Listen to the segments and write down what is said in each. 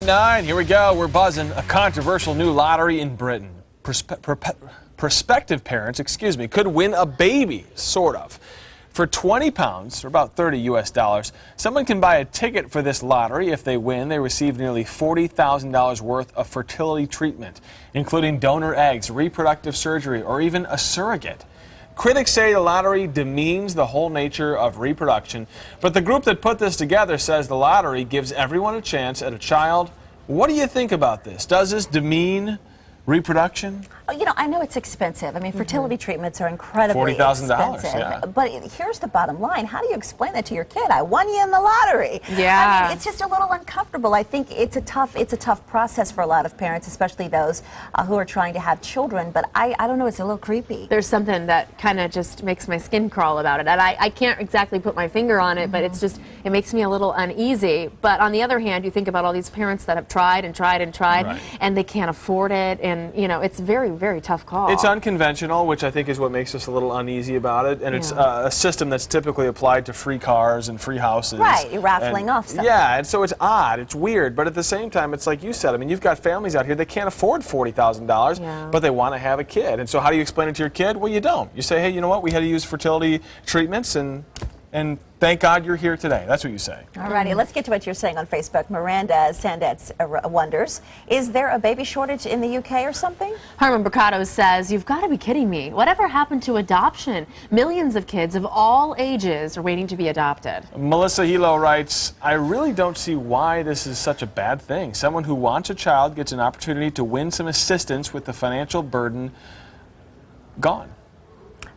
Here we go. We're buzzing. A controversial new lottery in Britain. Prospective parents, could win a baby, sort of. For 20 pounds, or about 30 US dollars, someone can buy a ticket for this lottery. If they win, they receive nearly $40,000 worth of fertility treatment, including donor eggs, reproductive surgery, or even a surrogate. Critics say the lottery demeans the whole nature of reproduction, but the group that put this together says the lottery gives everyone a chance at a child. What do you think about this? Does this demean reproduction? Oh, you know, I know it's expensive. I mean, fertility treatments are incredibly $40,000, expensive. yeah. But here's the bottom line. How do you explain that to your kid? I won you in the lottery. Yeah. I mean, it's just a little uncomfortable. I think it's a tough process for a lot of parents, especially those who are trying to have children. But I don't know, it's a little creepy. There's something that kind of just makes my skin crawl about it. And I can't exactly put my finger on it, but it's just, it makes me a little uneasy. But on the other hand, you think about all these parents that have tried and tried and tried, right, and they can't afford it. And, you know, it's a very, very tough call. It's unconventional, which I think is what makes us a little uneasy about it. And it's a system that's typically applied to free cars and free houses. Right, you're raffling off something. Yeah, and so it's odd, it's weird, but at the same time, it's like you said, I mean, you've got families out here that can't afford $40,000, but they want to have a kid. And so how do you explain it to your kid? Well, you don't. You say, hey, you know what, we had to use fertility treatments, and thank God you're here today. That's what you say. All righty, let's get to what you're saying on Facebook. Miranda Sandets wonders, is there a baby shortage in the UK or something? Herman Mercado says, you've got to be kidding me. Whatever happened to adoption? Millions of kids of all ages are waiting to be adopted. Melissa Hilo writes, I really don't see why this is such a bad thing. Someone who wants a child gets an opportunity to win some assistance with the financial burden gone.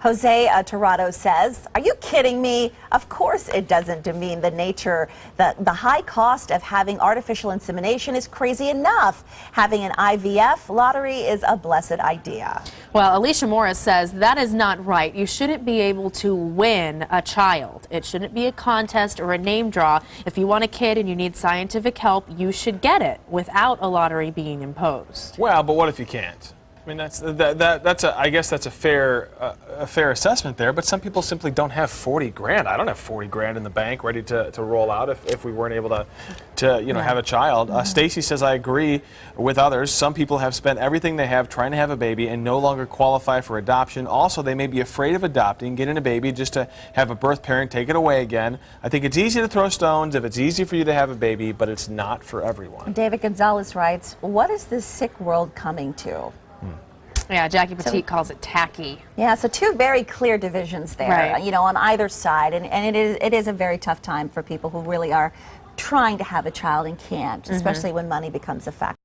Jose Torrado says, are you kidding me? Of course it doesn't demean the nature. The high cost of having artificial insemination is crazy enough. Having an IVF lottery is a blessed idea. Well, Alicia Morris says that is not right. You shouldn't be able to win a child. It shouldn't be a contest or a name draw. If you want a kid and you need scientific help, you should get it without a lottery being imposed. Well, but what if you can't? I mean, I guess that's a fair assessment there, but some people simply don't have 40 grand. I don't have 40 grand in the bank ready to roll out if we weren't able to have a child. Stacy says, I agree with others. Some people have spent everything they have trying to have a baby and no longer qualify for adoption. Also, they may be afraid of adopting, getting a baby just to have a birth parent take it away again. I think it's easy to throw stones if it's easy for you to have a baby, but it's not for everyone. David Gonzalez writes, what is this sick world coming to? Yeah, Jackie Petit calls it tacky. Yeah, so two very clear divisions there, right, you know, on either side. And it is a very tough time for people who really are trying to have a child and can't, especially when money becomes a factor.